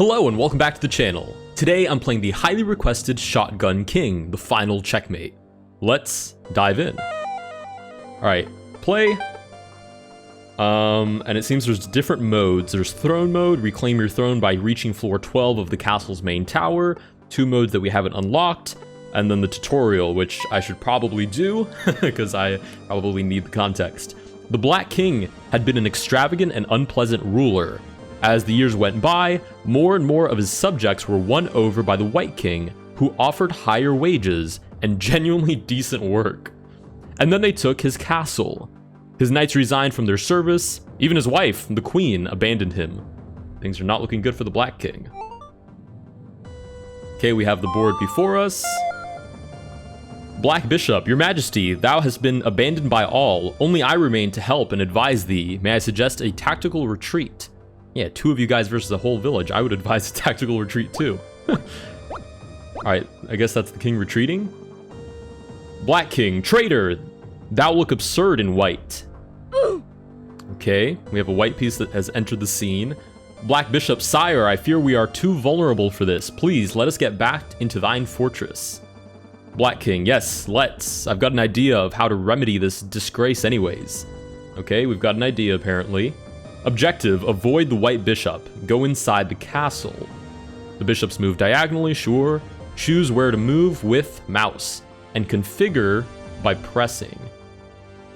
Hello and welcome back to the channel. Today I'm playing the highly requested Shotgun King, the final checkmate. Let's dive in. Alright, play. And it seems there's different modes. There's throne mode, reclaim your throne by reaching floor 12 of the castle's main tower. 2 modes that we haven't unlocked. And then the tutorial, which I should probably do, because I probably need the context. The Black King had been an extravagant and unpleasant ruler. As the years went by, more and more of his subjects were won over by the White King, who offered higher wages and genuinely decent work. And then they took his castle. His knights resigned from their service. Even his wife, the Queen, abandoned him. Things are not looking good for the Black King. Okay, we have the board before us. Black Bishop, your majesty, thou hast been abandoned by all. Only I remain to help and advise thee. May I suggest a tactical retreat? Yeah, 2 of you guys versus the whole village. I would advise a tactical retreat too. Alright, I guess that's the king retreating. Black King, traitor! Thou look absurd in white. Okay, we have a white piece that has entered the scene. Black Bishop, sire, I fear we are too vulnerable for this. Please, let us get back into thine fortress. Black King, yes, let's. I've got an idea of how to remedy this disgrace anyways. Okay, we've got an idea apparently. Objective, avoid the White Bishop. Go inside the castle. The bishops move diagonally, sure. Choose where to move with mouse. And configure by pressing.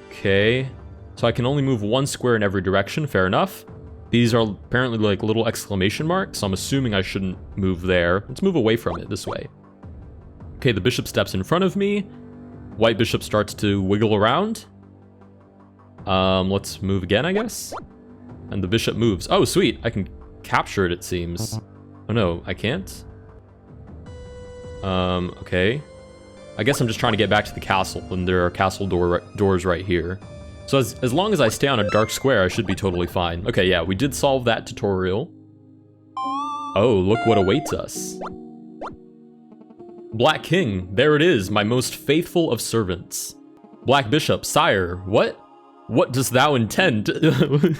Okay. So I can only move 1 square in every direction, fair enough. These are apparently like little exclamation marks, so I'm assuming I shouldn't move there. Let's move away from it, this way. Okay, the bishop steps in front of me. White Bishop starts to wiggle around. Let's move again, I guess. And the bishop moves. Oh, sweet. I can capture it, it seems. Oh, no, I can't? Okay. I guess I'm just trying to get back to the castle, and there are castle doors right here. So as long as I stay on a dark square, I should be totally fine. Okay, yeah, we did solve that tutorial. Oh, look what awaits us. Black King, there it is, my most faithful of servants. Black Bishop, sire, what? What dost thou intend?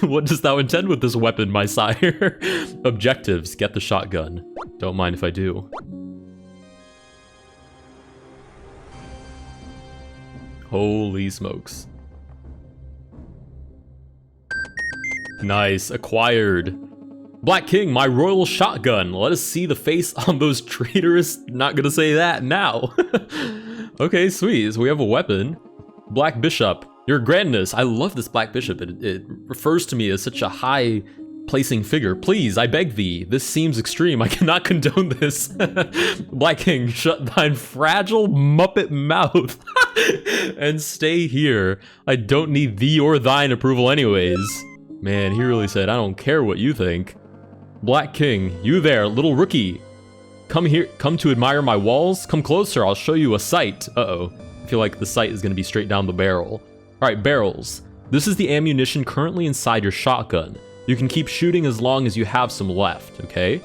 What dost thou intend with this weapon, my sire? Objectives, get the shotgun. Don't mind if I do. Holy smokes. Nice, acquired. Black King, my royal shotgun. Let us see the face on those traitorous... Not gonna say that now. Okay, sweet, so we have a weapon. Black Bishop. Your grandness, I love this Black Bishop. It refers to me as such a high placing figure. Please, I beg thee, this seems extreme. I cannot condone this. Black King, shut thine fragile muppet mouth and stay here. I don't need thee or thine approval anyways. Man, he really said, I don't care what you think. Black King, you there, little rookie. Come here, come to admire my walls? Come closer, I'll show you a sight. Uh-oh, I feel like the sight is gonna be straight down the barrel. Alright, barrels. This is the ammunition currently inside your shotgun. You can keep shooting as long as you have some left, okay?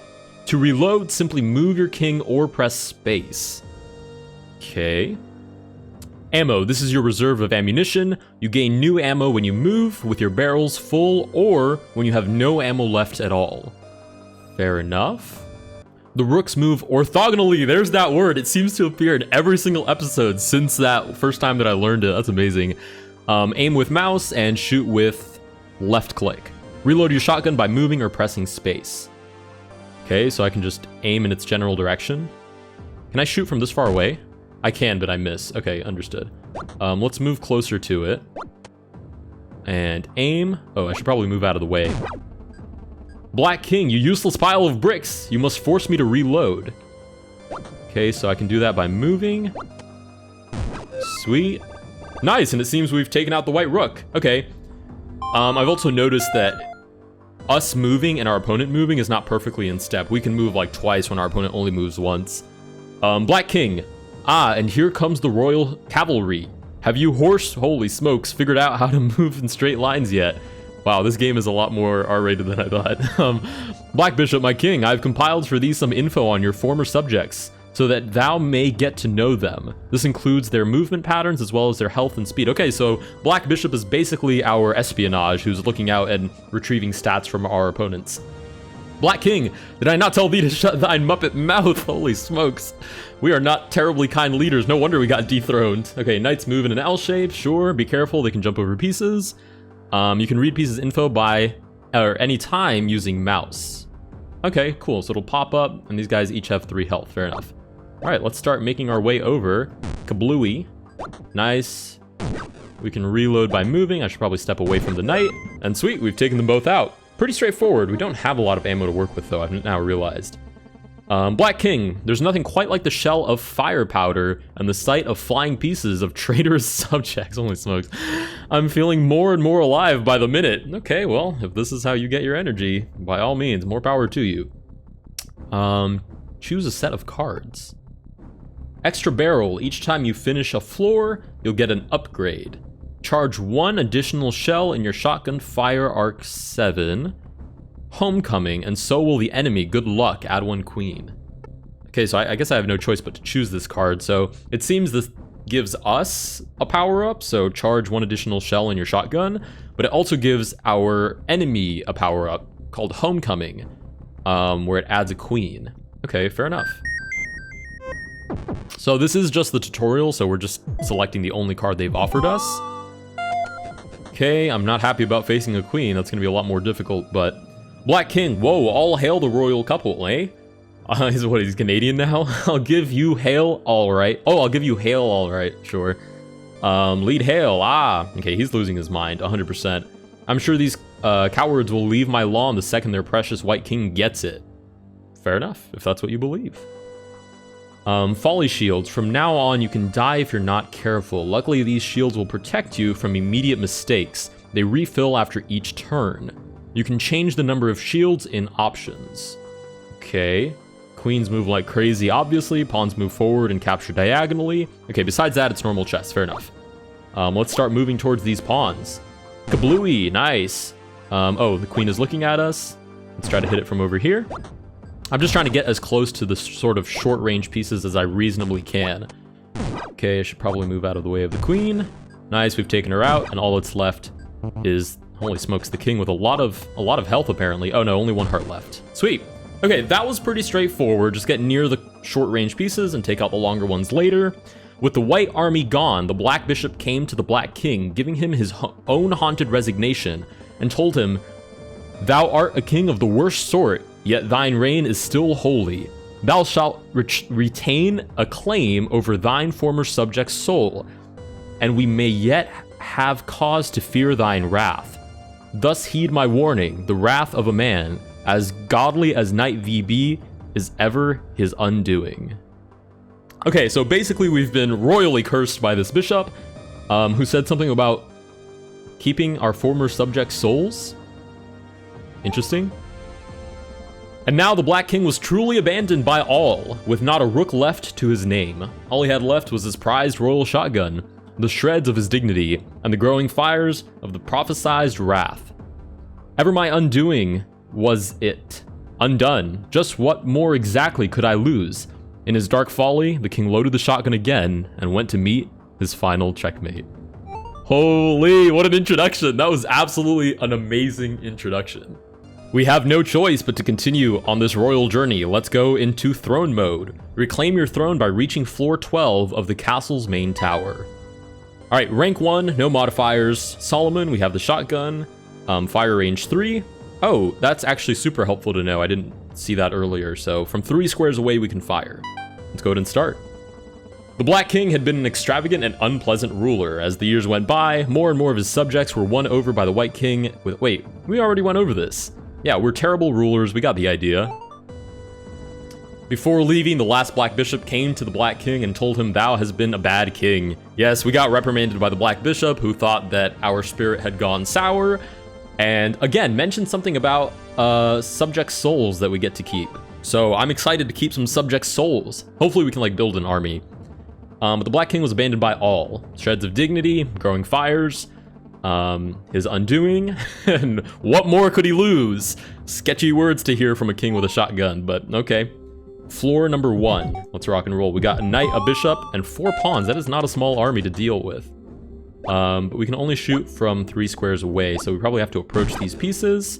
To reload, simply move your king or press space. Okay. Ammo, this is your reserve of ammunition. You gain new ammo when you move with your barrels full or when you have no ammo left at all. Fair enough. The rooks move orthogonally. There's that word. It seems to appear in every single episode since that first time that I learned it. That's amazing. Aim with mouse and shoot with left click. Reload your shotgun by moving or pressing space. Okay, so I can just aim in its general direction. Can I shoot from this far away? I can, but I miss. Okay, understood. Let's move closer to it. And aim. Oh, I should probably move out of the way. Black King, you useless pile of bricks! You must force me to reload. Okay, so I can do that by moving. Sweet. Nice, and it seems we've taken out the white rook. Okay. I've also noticed that us moving and our opponent moving is not perfectly in step. We can move like twice when our opponent only moves once. Black King. Ah, and here comes the royal cavalry. Have you holy smokes, figured out how to move in straight lines yet? Wow, this game is a lot more R-rated than I thought. Black Bishop, my king, I've compiled for thee some info on your former subjects, so that thou may get to know them. This includes their movement patterns as well as their health and speed. Okay, so Black Bishop is basically our espionage who's looking out and retrieving stats from our opponents. Black King, did I not tell thee to shut thine muppet mouth? Holy smokes. We are not terribly kind leaders. No wonder we got dethroned. Okay, knights move in an L shape. Sure, be careful. They can jump over pieces. You can read pieces info by or any time using mouse. Okay, cool. So it'll pop up, and these guys each have 3 health. Fair enough. All right, let's start making our way over. Kablooey. Nice. We can reload by moving. I should probably step away from the knight. And sweet, we've taken them both out. Pretty straightforward. We don't have a lot of ammo to work with, though, I've now realized. Black King, there's nothing quite like the shell of fire powder and the sight of flying pieces of traitorous subjects. Holy smokes. I'm feeling more and more alive by the minute. Okay, well, if this is how you get your energy, by all means, more power to you. Choose a set of cards. Extra barrel. Each time you finish a floor, you'll get an upgrade. Charge 1 additional shell in your shotgun fire arc 7. Homecoming, and so will the enemy. Good luck. Add 1 queen. Okay, so I guess I have no choice but to choose this card. So it seems this gives us a power-up, so charge 1 additional shell in your shotgun, but it also gives our enemy a power-up called Homecoming, where it adds a queen. Okay, fair enough. So this is just the tutorial, so we're just selecting the only card they've offered us. Okay, I'm not happy about facing a queen. That's gonna be a lot more difficult, but... Black King, whoa, all hail the royal couple, eh? He's Canadian now? I'll give you hail, alright. Oh, I'll give you hail, alright, sure. Lead hail, okay, he's losing his mind, 100%. I'm sure these cowards will leave my lawn the second their precious white king gets it. Fair enough, if that's what you believe. Folly shields. From now on, you can die if you're not careful. Luckily, these shields will protect you from immediate mistakes. They refill after each turn. You can change the number of shields in options. Okay. Queens move like crazy, obviously. Pawns move forward and capture diagonally. Okay, besides that, it's normal chess. Fair enough. Let's start moving towards these pawns. Kablooey, nice. Oh, the queen is looking at us. Let's try to hit it from over here. I'm just trying to get as close to the sort of short-range pieces as I reasonably can. Okay, I should probably move out of the way of the queen. Nice, we've taken her out, and all that's left is... Holy smokes, the king with a lot of health, apparently. Oh no, only 1 heart left. Sweet. Okay, that was pretty straightforward. Just get near the short-range pieces and take out the longer ones later. With the white army gone, the black bishop came to the black king, giving him his own haunted resignation, and told him, "Thou art a king of the worst sort, yet thine reign is still holy. Thou shalt retain a claim over thine former subject's soul, and we may yet have cause to fear thine wrath. Thus heed my warning, the wrath of a man, as godly as knight VB, is ever his undoing." Okay, so basically we've been royally cursed by this bishop, who said something about keeping our former subjects' souls. Interesting. And now the Black King was truly abandoned by all, with not a rook left to his name. All he had left was his prized royal shotgun, the shreds of his dignity, and the growing fires of the prophesized wrath. Ever my undoing was it. Undone. Just what more exactly could I lose? In his dark folly, the king loaded the shotgun again and went to meet his final checkmate. Holy, what an introduction. That was absolutely an amazing introduction. We have no choice but to continue on this royal journey. Let's go into throne mode. Reclaim your throne by reaching floor 12 of the castle's main tower. All right, rank 1, no modifiers. Solomon, we have the shotgun. Fire range 3. Oh, that's actually super helpful to know. I didn't see that earlier. So from 3 squares away, we can fire. Let's go ahead and start. The Black King had been an extravagant and unpleasant ruler. As the years went by, more and more of his subjects were won over by the White King. Wait, we already went over this. Yeah, we're terrible rulers. We got the idea. Before leaving, the last Black Bishop came to the Black King and told him, "Thou has been a bad king." Yes, we got reprimanded by the Black Bishop, who thought that our spirit had gone sour. And again, mentioned something about subject souls that we get to keep. So I'm excited to keep some subject souls. Hopefully we can like build an army. But the Black King was abandoned by all. Shreds of dignity, growing fires, his undoing, and what more could he lose? Sketchy words to hear from a king with a shotgun, but okay. Floor number 1. Let's rock and roll. We got a knight, a bishop, and 4 pawns. That is not a small army to deal with. But we can only shoot from 3 squares away, so we probably have to approach these pieces.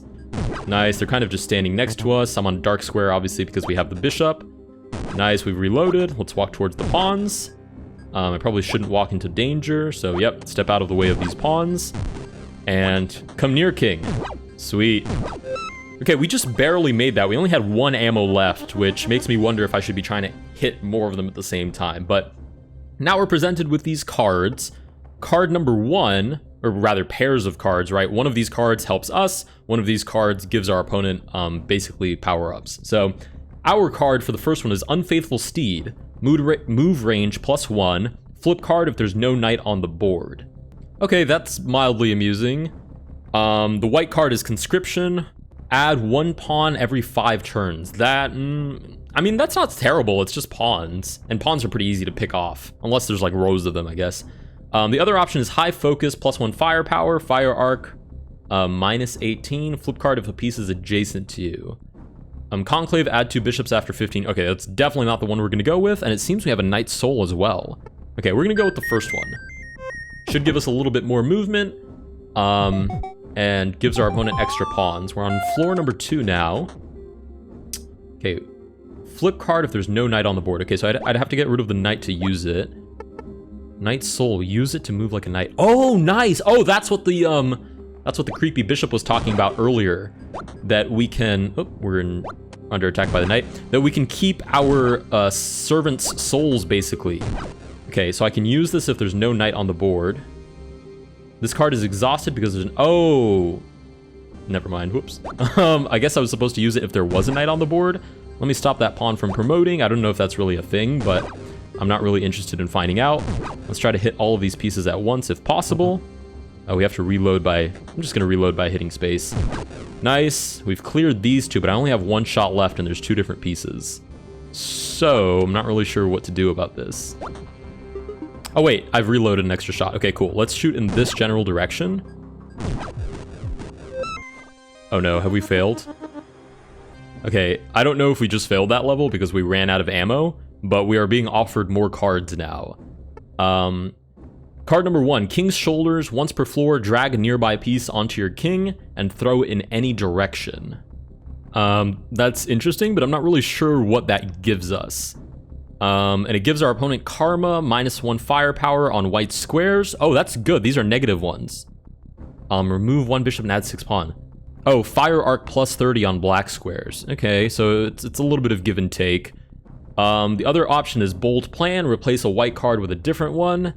Nice, they're kind of just standing next to us. I'm on dark square, obviously, because we have the bishop. Nice, we've reloaded. Let's walk towards the pawns. I probably shouldn't walk into danger, so yep, step out of the way of these pawns. And come near, king. Sweet. Okay, we just barely made that. We only had 1 ammo left, which makes me wonder if I should be trying to hit more of them at the same time. But now we're presented with these cards. Card number 1, or rather pairs of cards, right? One of these cards helps us. One of these cards gives our opponent basically power-ups. So our card for the first one is Unfaithful Steed. Move range +1. Flip card if there's no knight on the board. Okay, that's mildly amusing. The white card is Conscription. Add 1 pawn every 5 turns. That, I mean, that's not terrible. It's just pawns. And pawns are pretty easy to pick off. Unless there's like rows of them, I guess. The other option is High Focus +1 Firepower. Fire Arc -18. Flip card if a piece is adjacent to you. Conclave, add 2 bishops after 15. Okay, that's definitely not the one we're going to go with. And it seems we have a Knight's Soul as well. Okay, we're going to go with the first one. Should give us a little bit more movement. And gives our opponent extra pawns. We're on floor number 2 now. Okay, flip card if there's no knight on the board. Okay, so I'd have to get rid of the knight to use it. Knight's Soul, use it to move like a knight. Oh, nice! Oh, that's what the creepy bishop was talking about earlier. That we can, oh, we're under attack by the knight. That we can keep our servants' souls, basically. Okay, so I can use this if there's no knight on the board. This card is exhausted because there's an... Oh! Never mind. Whoops. I guess I was supposed to use it if there was a knight on the board. Let me stop that pawn from promoting. I don't know if that's really a thing, but I'm not really interested in finding out. Let's try to hit all of these pieces at once if possible. Oh, we have to reload by... I'm just going to reload by hitting space. Nice. We've cleared these 2, but I only have 1 shot left, and there's 2 different pieces. So, I'm not really sure what to do about this. Oh wait, I've reloaded an extra shot. Okay, cool. Let's shoot in this general direction. Oh no, have we failed? Okay, I don't know if we just failed that level because we ran out of ammo, but we are being offered more cards now. Card number 1, King's Shoulders. Once per floor, drag a nearby piece onto your king and throw in any direction. That's interesting, but I'm not really sure what that gives us. And it gives our opponent Karma, -1 firepower on white squares. Oh, that's good. These are negative ones. Remove 1 bishop and add 6 pawn. Oh, Fire Arc +30 on black squares. Okay, so it's a little bit of give and take. The other option is Bold Plan. Replace a white card with a different one.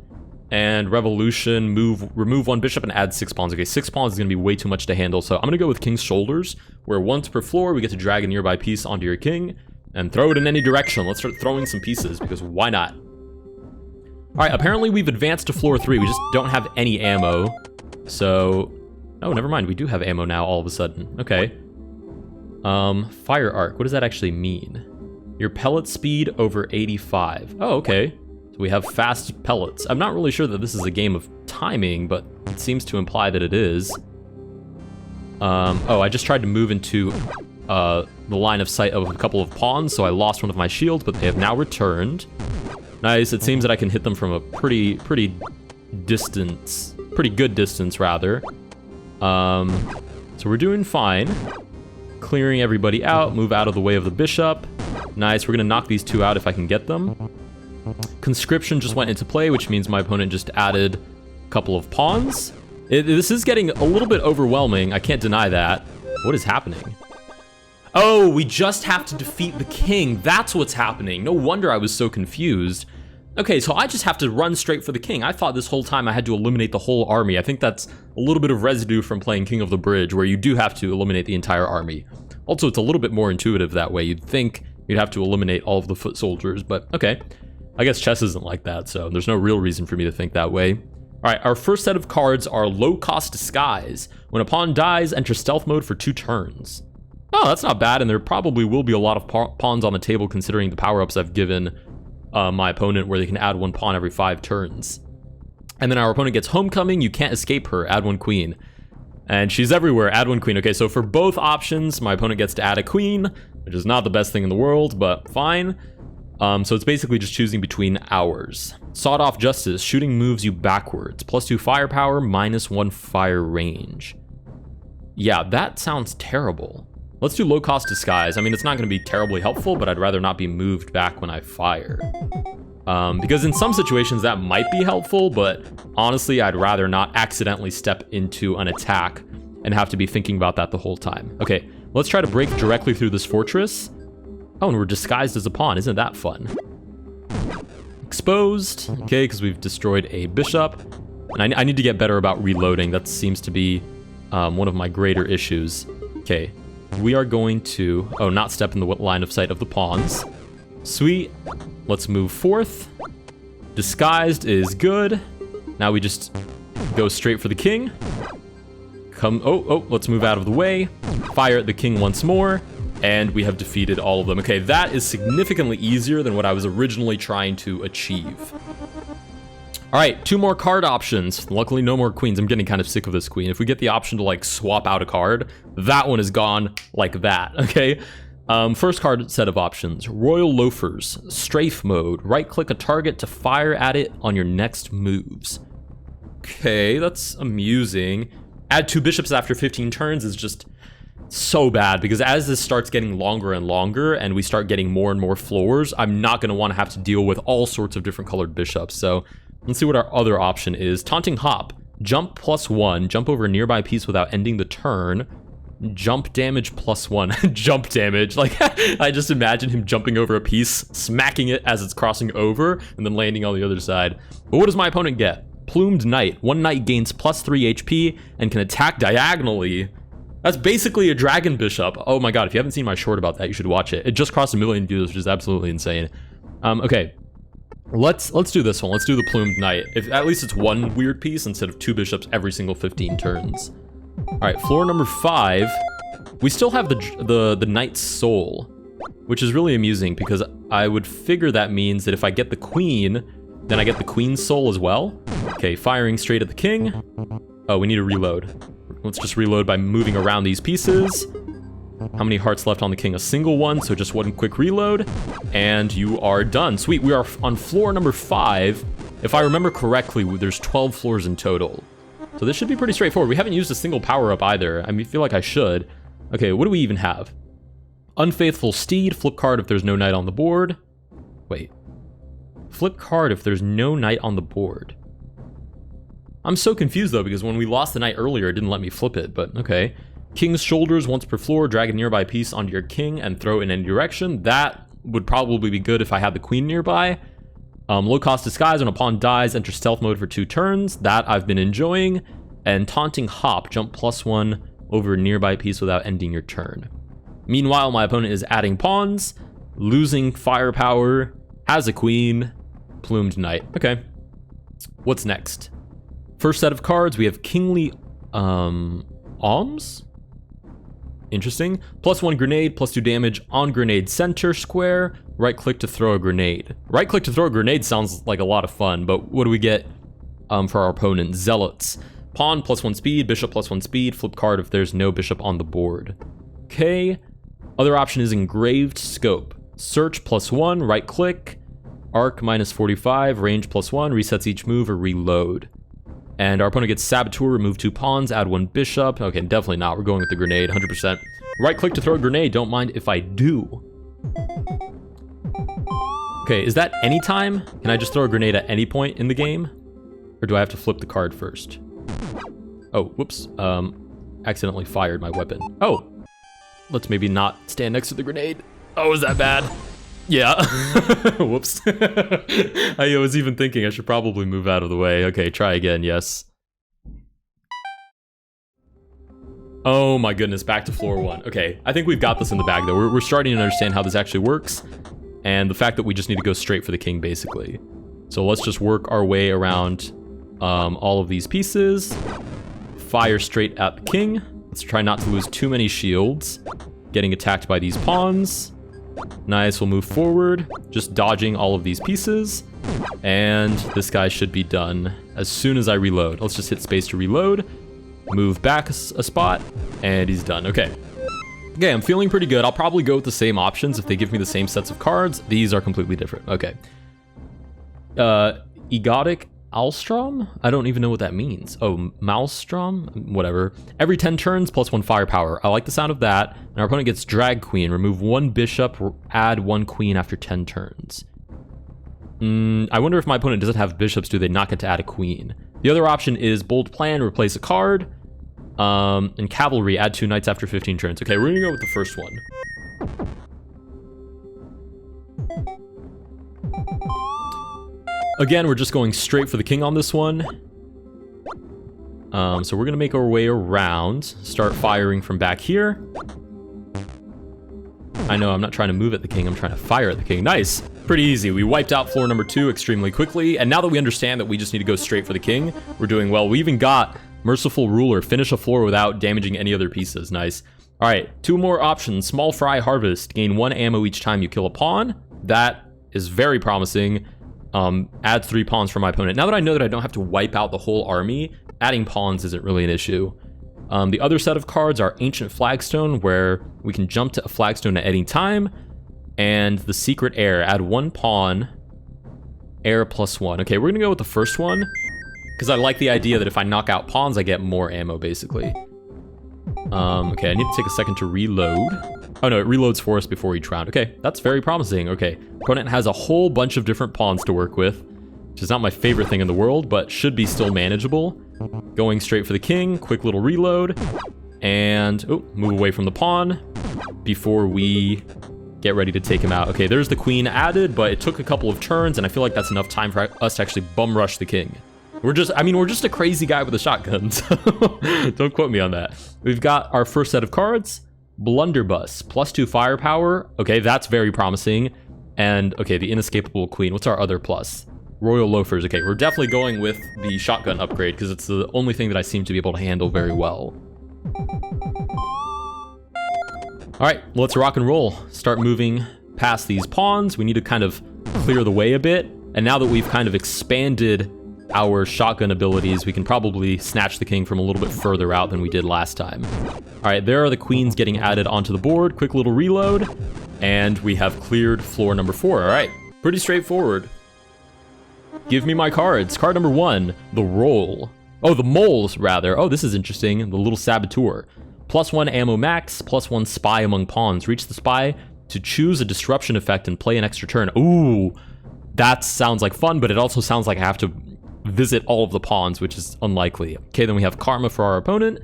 And Revolution, remove 1 bishop and add 6 pawns. Okay, 6 pawns is going to be way too much to handle, so I'm going to go with King's Shoulders, where once per floor, we get to drag a nearby piece onto your king. And throw it in any direction. Let's start throwing some pieces, because why not? Alright, apparently we've advanced to floor 3. We just don't have any ammo. So... Oh, never mind. We do have ammo now, all of a sudden. Okay. Fire Arc. What does that actually mean? Your pellet speed over 85. Oh, okay. So we have fast pellets. I'm not really sure that this is a game of timing, but it seems to imply that it is. Oh, I just tried to move into... the line of sight of a couple of pawns, so I lost one of my shields, but they have now returned. Nice, it seems that I can hit them from a pretty good distance, rather. So we're doing fine. Clearing everybody out, move out of the way of the bishop. Nice, we're gonna knock these 2 out if I can get them. Conscription just went into play, which means my opponent just added a couple of pawns. This is getting a little bit overwhelming, I can't deny that. What is happening? Oh, we just have to defeat the king. That's what's happening. No wonder I was so confused. Okay, so I just have to run straight for the king. I thought this whole time I had to eliminate the whole army. I think that's a little bit of residue from playing King of the Bridge, where you do have to eliminate the entire army. Also, it's a little bit more intuitive that way. You'd think you'd have to eliminate all of the foot soldiers, but okay. I guess chess isn't like that, so there's no real reason for me to think that way. All right, our first set of cards are Low-Cost Disguise. When a pawn dies, enter stealth mode for 2 turns. Oh, that's not bad, and there probably will be a lot of pawns on the table considering the power-ups I've given my opponent, where they can add 1 pawn every 5 turns. And then our opponent gets Homecoming. You can't escape her. Add 1 queen. And she's everywhere. Add 1 queen. Okay, so for both options, my opponent gets to add a queen, which is not the best thing in the world, but fine. So it's basically just choosing between ours. Sawed-Off Justice. Shooting moves you backwards. +2 firepower, -1 fire range. Yeah, that sounds terrible. Let's do low-cost disguise. I mean, it's not going to be terribly helpful, but I'd rather not be moved back when I fire. Because in some situations that might be helpful, but honestly, I'd rather not accidentally step into an attack and have to be thinking about that the whole time. Okay, let's try to break directly through this fortress. Oh, and we're disguised as a pawn. Isn't that fun? Exposed. Okay, because we've destroyed a bishop. And I need to get better about reloading. That seems to be one of my greater issues. Okay, we are going to... Oh, not step in the line of sight of the pawns. Sweet. Let's move forth. Disguised is good. Now we just go straight for the king. Let's move out of the way. Fire at the king once more. And we have defeated all of them. Okay, that is significantly easier than what I was originally trying to achieve. All right, 2 more card options. Luckily, no more queens. I'm getting kind of sick of this queen. If we get the option to, like, swap out a card, that one is gone like that, okay? First card set of options. Royal Loafers. Strafe mode. Right-click a target to fire at it on your next moves. Okay, that's amusing. Add 2 bishops after 15 turns is just so bad, because as this starts getting longer and longer and we start getting more and more floors, I'm not going to want to have to deal with all sorts of different colored bishops. So let's see what our other option is. Taunting Hop. Jump +1. Jump over a nearby piece without ending the turn. Jump damage +1. Jump damage. Like, I just imagine him jumping over a piece, smacking it as it's crossing over, and then landing on the other side. But what does my opponent get? Plumed Knight. 1 knight gains +3 HP and can attack diagonally. That's basically a dragon bishop. Oh my god, if you haven't seen my short about that, you should watch it. It just crossed 1 million views, which is absolutely insane. Okay. Let's do this one. Let's do the Plumed Knight. If at least it's 1 weird piece instead of 2 bishops every single 15 turns. All right, floor number 5. We still have the Knight's Soul, which is really amusing because I would figure that means that if I get the queen, then I get the queen's soul as well. Okay, firing straight at the king. Oh, we need to reload. Let's just reload by moving around these pieces. How many hearts left on the king? A single one, so just 1 quick reload. And you are done. Sweet, we are on floor number 5. If I remember correctly, there's 12 floors in total. So this should be pretty straightforward. We haven't used a single power-up either. I mean, feel like I should. Okay, what do we even have? Unfaithful Steed. Flip card if there's no knight on the board. Wait. Flip card if there's no knight on the board. I'm so confused, though, because when we lost the knight earlier, it didn't let me flip it, but okay. King's Shoulders. Once per floor, drag a nearby piece onto your king and throw in any direction. That would probably be good if I had the queen nearby. Low-cost Disguise. When a pawn dies, enter stealth mode for 2 turns. That I've been enjoying. And Taunting Hop. Jump +1 over a nearby piece without ending your turn. Meanwhile, my opponent is adding pawns, losing firepower, has a queen, Plumed Knight. Okay. What's next? First set of cards, we have Kingly Alms? Interesting. +1 grenade, +2 damage on grenade center square. Right click to throw a grenade. Right click to throw a grenade sounds like a lot of fun, but what do we get for our opponent? Zealots. Pawn +1 speed, bishop +1 speed, flip card if there's no bishop on the board. Okay. Other option is Engraved Scope. Search +1, right click. Arc -45, range +1, resets each move or reload. And our opponent gets Saboteur, remove 2 pawns, add 1 bishop. Okay, definitely not. We're going with the grenade, 100%. Right click to throw a grenade. Don't mind if I do. Okay, is that any time? Can I just throw a grenade at any point in the game? Or do I have to flip the card first? Oh, whoops. Accidentally fired my weapon. Oh, let's maybe not stand next to the grenade. Oh, is that bad? Yeah. Whoops. I was even thinking I should probably move out of the way. Okay, try again, yes. Oh my goodness, back to floor 1. Okay, I think we've got this in the bag though. We're starting to understand how this actually works. And the fact that we just need to go straight for the king, basically. So let's just work our way around all of these pieces. Fire straight at the king. Let's try not to lose too many shields. Getting attacked by these pawns. Nice, we'll move forward. Just dodging all of these pieces. And this guy should be done as soon as I reload. Let's just hit space to reload. Move back a spot. And he's done. Okay. Okay, I'm feeling pretty good. I'll probably go with the same options if they give me the same sets of cards. These are completely different. Okay. Egotic Alstrom? I don't even know what that means. Oh, Maelstrom? Whatever. Every 10 turns, +1 firepower. I like the sound of that. And our opponent gets Drag Queen. Remove 1 bishop, add 1 queen after 10 turns. I wonder if my opponent doesn't have bishops, do they not get to add a queen? The other option is Bold Plan, replace a card. And Cavalry, add 2 knights after 15 turns. Okay, we're gonna go with the first one. Again, we're just going straight for the king on this one. So we're gonna make our way around, start firing from back here. I know I'm not trying to move at the king, I'm trying to fire at the king. Nice, pretty easy. We wiped out floor number 2 extremely quickly, and now that we understand that we just need to go straight for the king, we're doing well. We even got Merciful Ruler, finish a floor without damaging any other pieces. Nice. All right, 2 more options. Small Fry Harvest, gain 1 ammo each time you kill a pawn. That is very promising. Add 3 pawns for my opponent. Now that I know that I don't have to wipe out the whole army, adding pawns isn't really an issue. The other set of cards are Ancient Flagstone, where we can jump to a flagstone at any time, and the Secret Heir, add 1 pawn, heir +1. Okay, we're gonna go with the first one, because I like the idea that if I knock out pawns, I get more ammo, basically. Okay, I need to take a second to reload. Oh no, it reloads for us before each round. Okay, that's very promising. Okay, opponent has a whole bunch of different pawns to work with, which is not my favorite thing in the world, but should be still manageable. Going straight for the king, quick little reload, and move away from the pawn before we get ready to take him out. Okay, there's the queen added, but it took a couple of turns, and I feel like that's enough time for us to actually bum rush the king. We're just a crazy guy with a shotgun, so don't quote me on that. We've got our first set of cards. Blunderbuss, +2 firepower. Okay, that's very promising. And, okay, the Inescapable Queen. What's our other plus? Royal Loafers. Okay, we're definitely going with the shotgun upgrade because it's the only thing that I seem to be able to handle very well. All right, let's rock and roll. Start moving past these pawns. We need to kind of clear the way a bit. And now that we've kind of expanded our shotgun abilities, we can probably snatch the king from a little bit further out than we did last time. All right, there are the queens getting added onto the board. Quick little reload, and we have cleared floor number 4. All right, pretty straightforward. Give me my cards. Card number 1, the roll. Oh, the moles, rather. Oh, this is interesting. The little saboteur. +1 ammo max, +1 spy among pawns. Reach the spy to choose a disruption effect and play an extra turn. Ooh, that sounds like fun, but it also sounds like I have to visit all of the pawns, which is unlikely. Okay, then we have Karma for our opponent.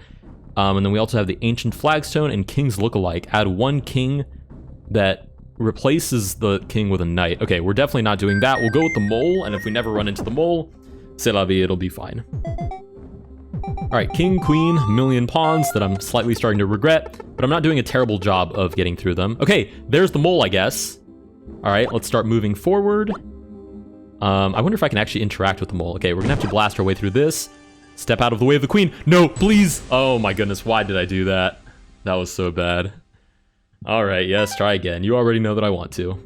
And then we also have the Ancient Flagstone and King's Lookalike. Add 1 king that replaces the king with a knight. Okay, we're definitely not doing that. We'll go with the mole, and if we never run into the mole, c'est la vie, it'll be fine. All right, king, queen, million pawns that I'm slightly starting to regret, but I'm not doing a terrible job of getting through them. Okay, there's the mole, I guess. All right, let's start moving forward. I wonder if I can actually interact with the mole. Okay, we're gonna have to blast our way through this. Step out of the way of the queen. No, please. Oh my goodness, why did I do that? That was so bad. All right, yes, try again. You already know that I want to.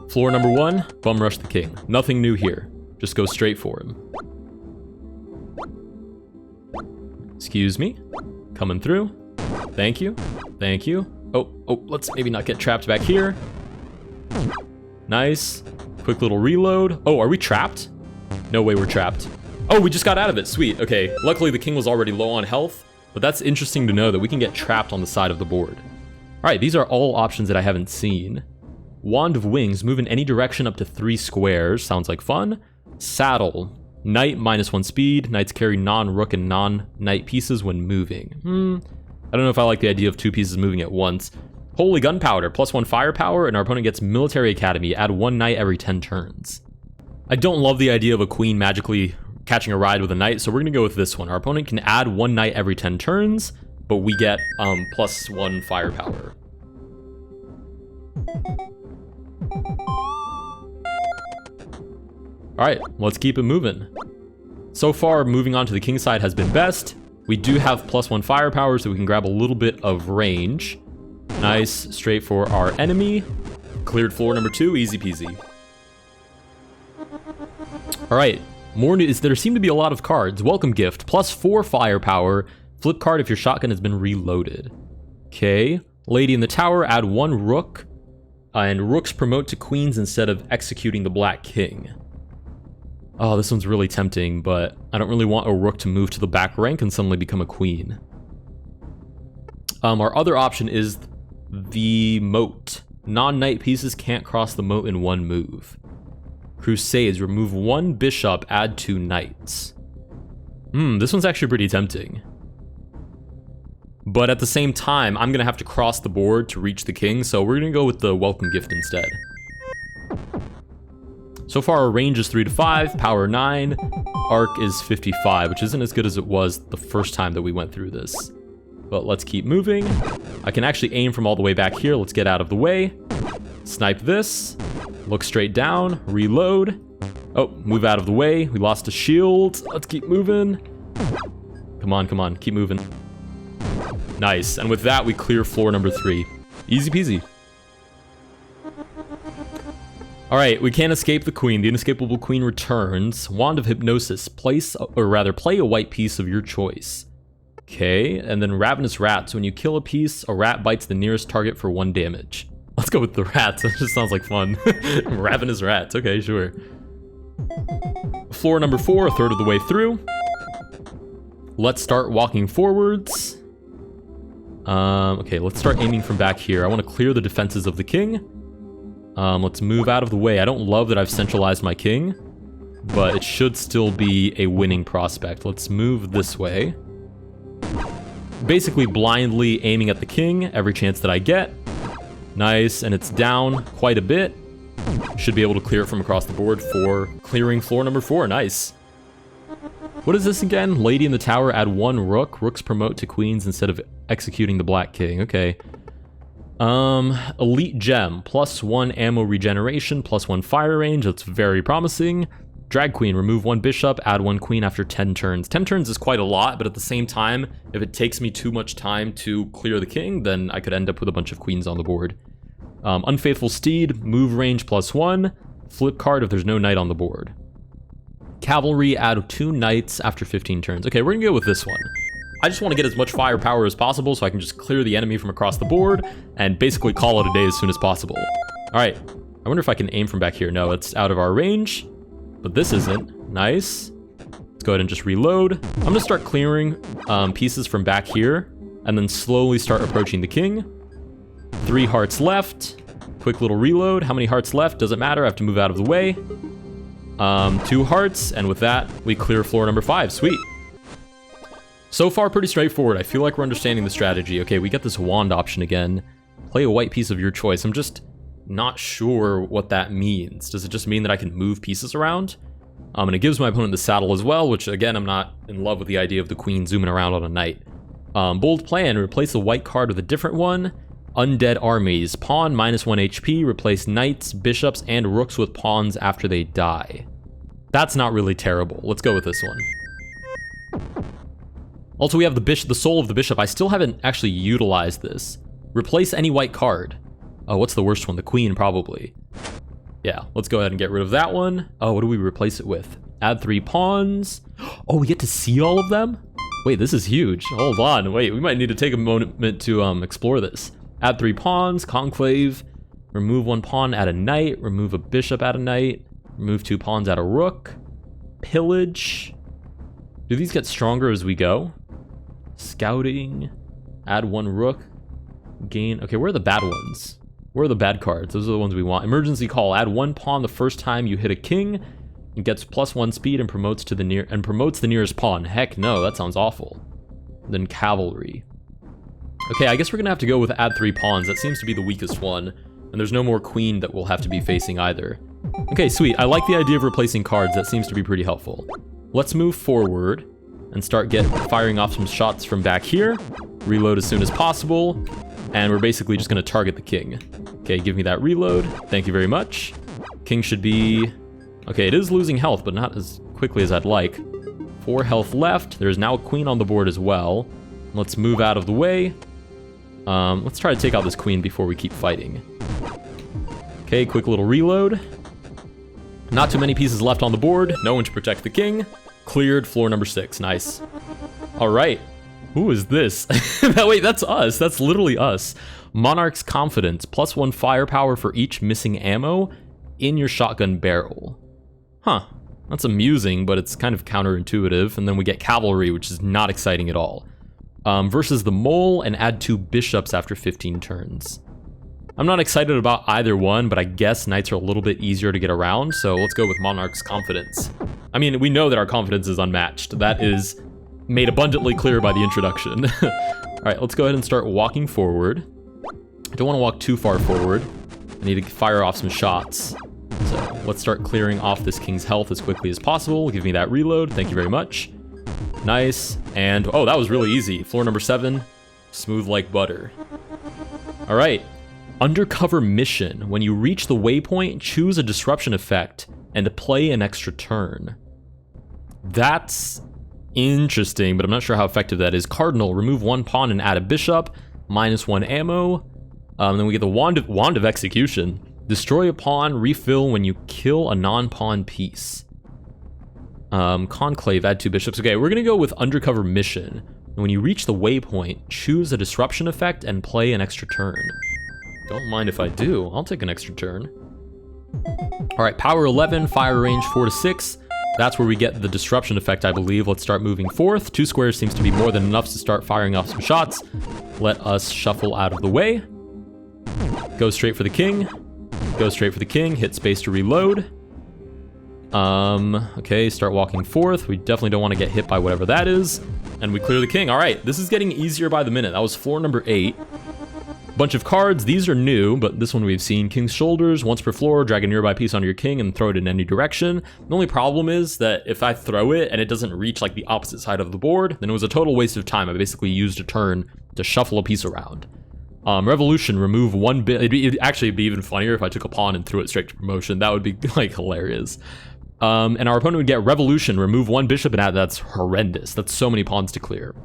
Floor number 1, bum rush the king. Nothing new here. Just go straight for him. Excuse me. Coming through. Thank you. Thank you. Oh, let's maybe not get trapped back here. Nice. Quick little reload. Oh, are we trapped? No way we're trapped. Oh, we just got out of it. Sweet. Okay. Luckily, the king was already low on health, but that's interesting to know that we can get trapped on the side of the board. All right, these are all options that I haven't seen. Wand of Wings, move in any direction up to 3 squares. Sounds like fun. Saddle. Knight, -1 speed. Knights carry non-rook and non-knight pieces when moving. I don't know if I like the idea of 2 pieces moving at once. Holy Gunpowder, +1 firepower, and our opponent gets Military Academy. Add 1 knight every 10 turns. I don't love the idea of a queen magically catching a ride with a knight, so we're gonna go with this one. Our opponent can add 1 knight every 10 turns, but we get +1 firepower. All right, let's keep it moving. So far, moving on to the king side has been best. We do have +1 firepower, so we can grab a little bit of range. Nice, straight for our enemy. Cleared floor number 2, easy peasy. All right, more news. There seem to be a lot of cards. Welcome gift, +4 firepower. Flip card if your shotgun has been reloaded. Okay, Lady in the Tower, add 1 rook. And rooks promote to queens instead of executing the black king. Oh, this one's really tempting, but I don't really want a rook to move to the back rank and suddenly become a queen. Our other option is the moat. Non-knight pieces can't cross the moat in one move. Crusades, remove 1 bishop, add 2 knights. This one's actually pretty tempting. But at the same time, I'm going to have to cross the board to reach the king, so we're going to go with the welcome gift instead. So far, our range is 3 to 5, power 9, arc is 55, which isn't as good as it was the first time that we went through this. But let's keep moving. I can actually aim from all the way back here. Let's get out of the way. Snipe this. Look straight down. Reload. Oh, move out of the way. We lost a shield. Let's keep moving. Come on, come on. Keep moving. Nice. And with that, we clear floor number 3. Easy peasy. Alright, we can't escape the queen. The inescapable queen returns. Wand of Hypnosis. Play a white piece of your choice. Okay, and then Ravenous Rats. When you kill a piece, a rat bites the nearest target for 1 damage. Let's go with the rats. That just sounds like fun. Ravenous Rats. Okay, sure. Floor number 4, a third of the way through. Let's start walking forwards. Okay, let's start aiming from back here. I want to clear the defenses of the king. Let's move out of the way. I don't love that I've centralized my king, but it should still be a winning prospect. Let's move this way. Basically blindly aiming at the king every chance that I get. Nice, and it's down quite a bit. Should be able to clear it from across the board for clearing floor number 4. Nice. What is this again? Lady in the tower, add 1 rook. Rooks promote to queens instead of executing the black king. Okay. Elite gem, +1 ammo regeneration, +1 fire range. That's very promising. Drag queen, remove 1 bishop, add 1 queen after 10 turns. 10 turns is quite a lot, but at the same time, if it takes me too much time to clear the king, then I could end up with a bunch of queens on the board. Unfaithful steed, move range +1. Flip card if there's no knight on the board. Cavalry, add 2 knights after 15 turns. Okay, we're gonna go with this one. I just want to get as much firepower as possible so I can just clear the enemy from across the board and basically call it a day as soon as possible. Alright, I wonder if I can aim from back here. No, it's out of our range, but this isn't. Nice. Let's go ahead and just reload. I'm going to start clearing pieces from back here and then slowly start approaching the king. 3 hearts left. Quick little reload. How many hearts left? Doesn't matter. I have to move out of the way. 2 hearts, and with that, we clear floor number 5. Sweet. So far, pretty straightforward. I feel like we're understanding the strategy. Okay, we get this wand option again. Play a white piece of your choice. I'm just not sure what that means. Does it just mean that I can move pieces around? And it gives my opponent the saddle as well, which again, I'm not in love with the idea of the queen zooming around on a knight. Bold plan, replace the white card with a different one. Undead armies. Pawn, -1 HP. Replace knights, bishops, and rooks with pawns after they die. That's not really terrible. Let's go with this one. Also, we have the soul of the bishop. I still haven't actually utilized this. Replace any white card. Oh, what's the worst one? The queen, probably. Yeah, let's go ahead and get rid of that one. Oh, what do we replace it with? Add 3 pawns. Oh, we get to see all of them? Wait, this is huge. Hold on. Wait, we might need to take a moment to explore this. Add 3 pawns. Conclave. Remove 1 pawn, add a knight. Remove a bishop, add a knight. Remove 2 pawns, add a rook. Pillage. Do these get stronger as we go? Scouting. Add 1 rook. Gain. Okay, where are the bad ones? Where are the bad cards? Those are the ones we want. Emergency call. Add 1 pawn the first time you hit a king. It gets +1 speed and promotes the nearest pawn. Heck no, that sounds awful. Then cavalry. Okay, I guess we're gonna have to go with add 3 pawns. That seems to be the weakest one. And there's no more queen that we'll have to be facing either. Okay, sweet. I like the idea of replacing cards. That seems to be pretty helpful. Let's move forward and start firing off some shots from back here. Reload as soon as possible. And we're basically just going to target the king. Okay, give me that reload. Thank you very much. King should be... Okay, it is losing health, but not as quickly as I'd like. 4 health left. There's now a queen on the board as well. Let's move out of the way. Let's try to take out this queen before we keep fighting. Okay, quick little reload. Not too many pieces left on the board. No one to protect the king. Cleared floor number 6. Nice. All right. Who is this? Wait, that's us. That's literally us. Monarch's Confidence, +1 firepower for each missing ammo in your shotgun barrel. Huh, that's amusing, but it's kind of counterintuitive. And then we get Cavalry, which is not exciting at all. Versus the Mole, and add 2 bishops after 15 turns. I'm not excited about either one, but I guess knights are a little bit easier to get around, so let's go with Monarch's Confidence. I mean, we know that our confidence is unmatched. That is made abundantly clear by the introduction. Alright, let's go ahead and start walking forward. I don't want to walk too far forward. I need to fire off some shots. So let's start clearing off this king's health as quickly as possible. Give me that reload. Thank you very much. Nice. And, oh, that was really easy. Floor number 7. Smooth like butter. Alright. Undercover mission. When you reach the waypoint, choose a disruption effect and play an extra turn. That's interesting, but I'm not sure how effective that is. Cardinal, remove 1 pawn and add a bishop, -1 ammo. Then we get the Wand of Execution. Destroy a pawn, refill when you kill a non-pawn piece. Conclave, add 2 bishops. Okay, we're gonna go with Undercover mission. When you reach the waypoint, choose a disruption effect and play an extra turn. Don't mind if I do. I'll take an extra turn. Alright, power 11, fire range 4 to 6. That's where we get the disruption effect, I believe. Let's start moving forth. 2 squares seems to be more than enough to start firing off some shots. Let us shuffle out of the way. Go straight for the king. Go straight for the king. Hit space to reload. Okay, start walking forth. We definitely don't want to get hit by whatever that is. And we clear the king. Alright, this is getting easier by the minute. That was floor number 8. Bunch of cards. These are new, but this one we've seen. King's Shoulders, once per floor, drag a nearby piece onto your king and throw it in any direction. The only problem is that if I throw it and it doesn't reach like the opposite side of the board, then it was a total waste of time. I basically used a turn to shuffle a piece around. Revolution, remove 1 bit. It'd actually be even funnier if I took a pawn and threw it straight to promotion. That would be like hilarious. And our opponent would get Revolution, remove 1 bishop and add. That's horrendous. That's so many pawns to clear.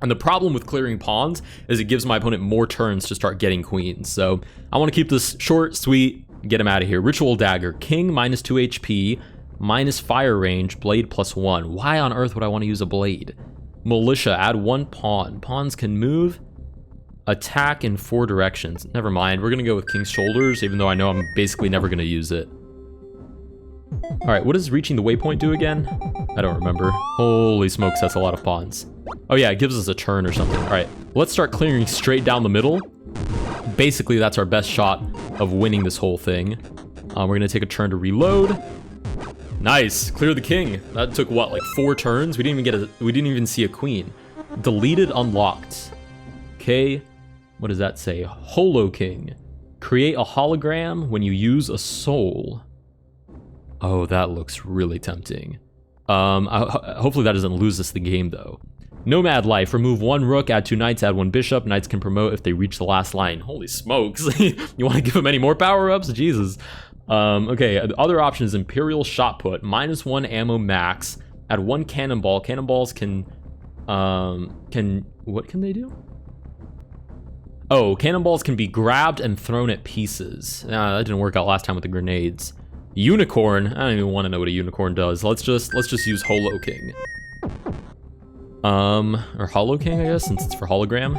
And the problem with clearing pawns is it gives my opponent more turns to start getting queens. So I want to keep this short, sweet, get him out of here. Ritual Dagger, king -2 HP, minus fire range, blade +1. Why on earth would I want to use a blade? Militia, add 1 pawn. Pawns can move, attack in 4 directions. Never mind, we're going to go with King's Shoulders, even though I know I'm basically never going to use it. Alright, what does reaching the waypoint do again? I don't remember. Holy smokes, that's a lot of pawns. Oh yeah, it gives us a turn or something. Alright, let's start clearing straight down the middle. Basically, that's our best shot of winning this whole thing. We're going to take a turn to reload. Nice, clear the king. That took what, like 4 turns? We didn't even see a queen. Deleted, unlocked. Okay, what does that say? Holo King. Create a hologram when you use a soul. Oh, that looks really tempting. Hopefully that doesn't lose us the game, though. Nomad Life. Remove 1 rook, add 2 knights, add 1 bishop. Knights can promote if they reach the last line. Holy smokes. You want to give them any more power-ups? Jesus. Okay, the other option is Imperial Shot Put. -1 ammo max. Add 1 cannonball. Cannonballs can... What can they do? Oh, cannonballs can be grabbed and thrown at pieces. That didn't work out last time with the grenades. Unicorn. I don't even want to know what a unicorn does. Let's just use Holo King. Or Holo King, I guess, since it's for hologram.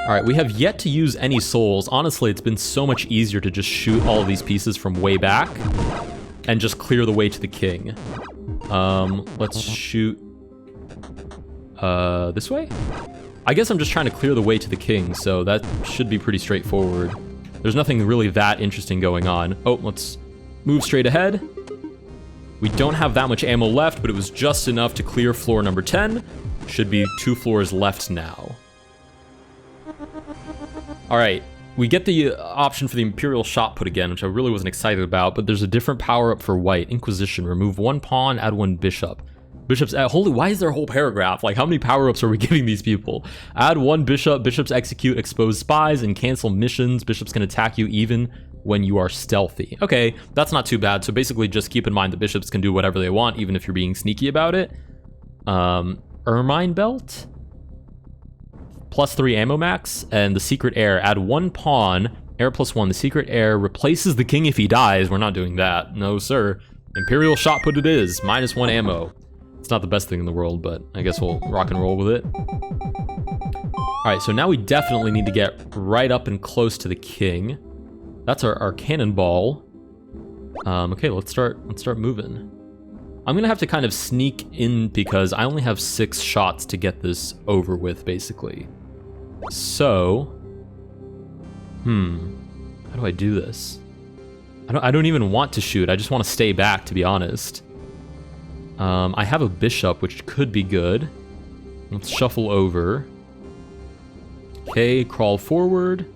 Alright, we have yet to use any souls. Honestly, it's been so much easier to just shoot all of these pieces from way back and just clear the way to the king. Let's shoot this way? I guess I'm just trying to clear the way to the king, so that should be pretty straightforward. There's nothing really that interesting going on. Oh, let's move straight ahead. We don't have that much ammo left, but it was just enough to clear floor number 10. Should be 2 floors left now. Alright, we get the option for the Imperial Shot Put again, which I really wasn't excited about, but there's a different power-up for white. Inquisition, remove 1 pawn, add 1 bishop. Bishops, holy, why is there a whole paragraph? Like, how many power-ups are we giving these people? Add 1 bishop, bishops execute exposed spies and cancel missions. Bishops can attack you even when you are stealthy. Okay, that's not too bad. So basically just keep in mind the bishops can do whatever they want, even if you're being sneaky about it. Ermine Belt? +3 ammo max, and the Secret Heir. Add 1 pawn, heir +1. The Secret Heir replaces the king if he dies. We're not doing that. No, sir. Imperial Shot Put it is. -1 ammo. It's not the best thing in the world, but I guess we'll rock and roll with it. All right, so now we definitely need to get right up and close to the king. That's our cannonball. Okay, let's start moving. I'm gonna have to kind of sneak in because I only have 6 shots to get this over with, basically. So, how do I do this? I don't even want to shoot. I just want to stay back, to be honest. I have a bishop, which could be good. Let's shuffle over. Okay, crawl forward.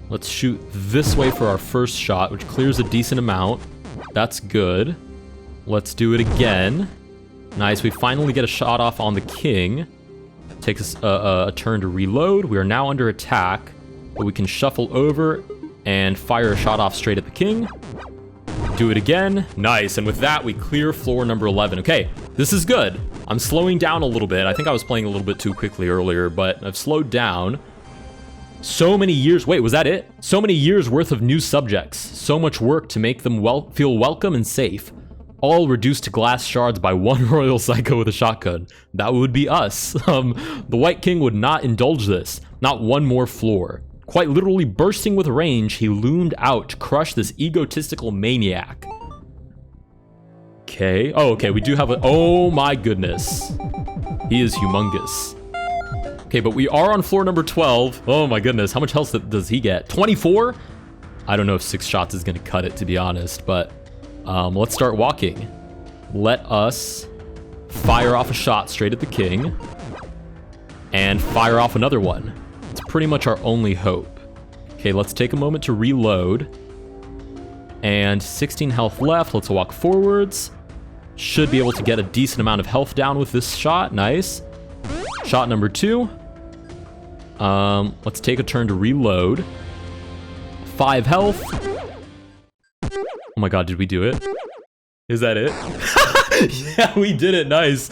Let's shoot this way for our first shot, which clears a decent amount. That's good. Let's do it again. Nice, we finally get a shot off on the king. Takes us a turn to reload. We are now under attack, but we can shuffle over and fire a shot off straight at the king. Do it again. Nice, and with that, we clear floor number 11. Okay, this is good. I'm slowing down a little bit. I think I was playing a little bit too quickly earlier, but I've slowed down. So many years, wait, was that it? So many years worth of new subjects. So much work to make them feel welcome and safe. All reduced to glass shards by one royal psycho with a shotgun. That would be us. The White King would not indulge this. Not one more floor. Quite literally bursting with rage, he loomed out to crush this egotistical maniac. Okay. Oh, okay, we do have a... Oh my goodness. He is humongous. Okay, but we are on floor number 12. Oh my goodness, how much health does he get? 24? I don't know if 6 shots is going to cut it, to be honest, but let's start walking. Let us fire off a shot straight at the king and fire off another one. It's pretty much our only hope. Okay, let's take a moment to reload. And 16 health left. Let's walk forwards. Should be able to get a decent amount of health down with this shot. Nice. Shot number 2. Let's take a turn to reload. 5 health. Oh my god, did we do it? Is that it? Yeah, we did it. Nice.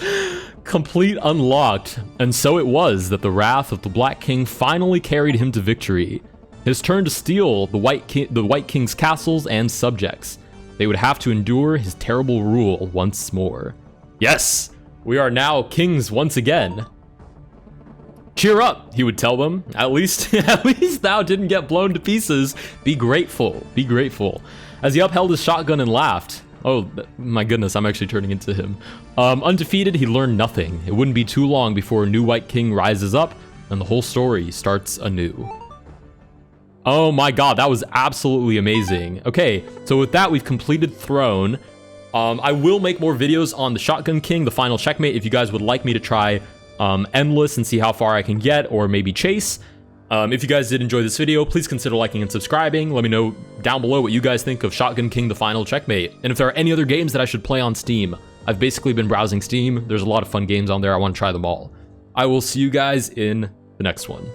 Complete unlocked. And so it was that the wrath of the Black King finally carried him to victory. His turn to steal the White King's castles and subjects. They would have to endure his terrible rule once more. Yes, we are now kings once again. Cheer up, he would tell them. At least thou didn't get blown to pieces. Be grateful, be grateful. As he upheld his shotgun and laughed. Oh, my goodness, I'm actually turning into him. Undefeated, he learned nothing. It wouldn't be too long before a new White King rises up, and the whole story starts anew. Oh my god, that was absolutely amazing. Okay, so with that, we've completed Throne. I will make more videos on the Shotgun King, the final checkmate, if you guys would like me to try Endless and see how far I can get, or maybe Chase. If you guys did enjoy this video, please consider liking and subscribing. Let me know down below what you guys think of Shotgun King, the final checkmate. And if there are any other games that I should play on Steam. I've basically been browsing Steam. There's a lot of fun games on there. I want to try them all. I will see you guys in the next one.